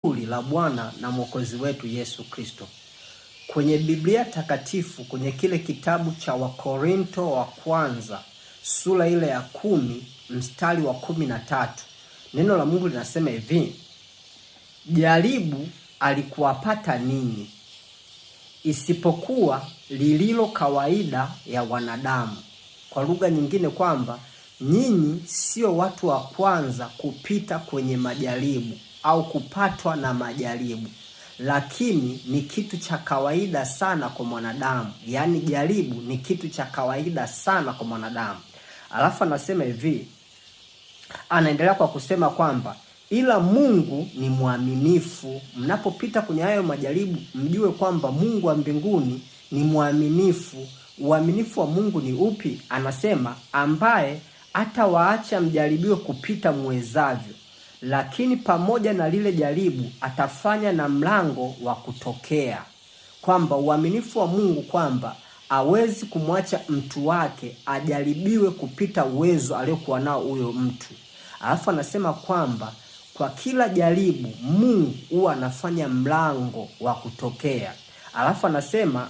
La Bwana na Mwokozi wetu Yesu Kristo. Kwenye Biblia takatifu, kwenye kile kitabu cha Wakorinto wa kwanza sura ile ya 10 mstari wa 13, neno la Mungu linasema hivi: jaribu alikuwapata ninyi isipokuwa lililo kawaida ya wanadamu. Kwa lugha nyingine kwamba nyinyi sio watu wa kwanza kupita kwenye majaribu au kupatwa na majaribu, lakini ni kitu cha kawaida sana kwa mwanadamu. Yaani jaribu ni kitu cha kawaida sana kwa mwanadamu. Alafu anasema hivi, anaendelea kwa kusema kwamba ila Mungu ni mwaminifu. Mnapopita kwenye hayo majaribu, mjue kwamba Mungu wa mbinguni ni mwaminifu. Uaminifu wa Mungu ni upi? Anasema ambaye hata waacha mjaribiwe kupita muwezavyo, lakini pamoja na lile jaribu atafanya na mlango wa kutokea. Kwamba uaminifu wa Mungu kwamba hawezi kumwacha mtu wake ajaribiwe kupita uwezo aliyokuwa nao huyo mtu. Alafu anasema kwamba kwa kila jaribu Mungu huwa anafanya mlango wa kutokea. Alafu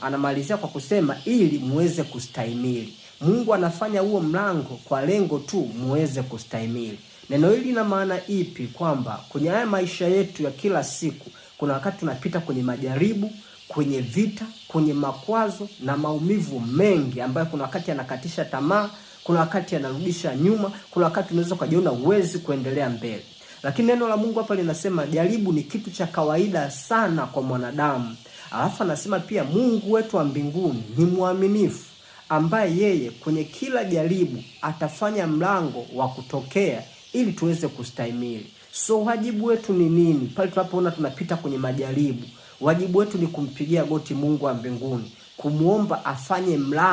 anamalizia kwa kusema ili muweze kustahimili. Mungu anafanya huo mlango kwa lengo tu muweze kustahimili. Neno hili lina maana ipi? Kwamba kwenye haya maisha yetu ya kila siku, kuna wakati tunapita kwenye majaribu, kwenye vita, kwenye makwazo na maumivu mengi ambayo kuna wakati yanakatisha tamaa, kuna wakati yanarudisha nyuma, kuna wakati unaweza kujiona uwezi kuendelea mbele. Lakini neno la Mungu hapa linasema jaribu ni kitu cha kawaida sana kwa mwanadamu. Alafu anasema pia Mungu wetu wa mbinguni ni mwaminifu, ambaye yeye kwenye kila jaribu atafanya mlango wa kutokea ili tuweze kustahimili. So wajibu wetu ni nini pale tunapoona tunapita kwenye majaribu? Wajibu wetu ni kumpigia goti Mungu wa mbinguni, kumuomba afanye mlango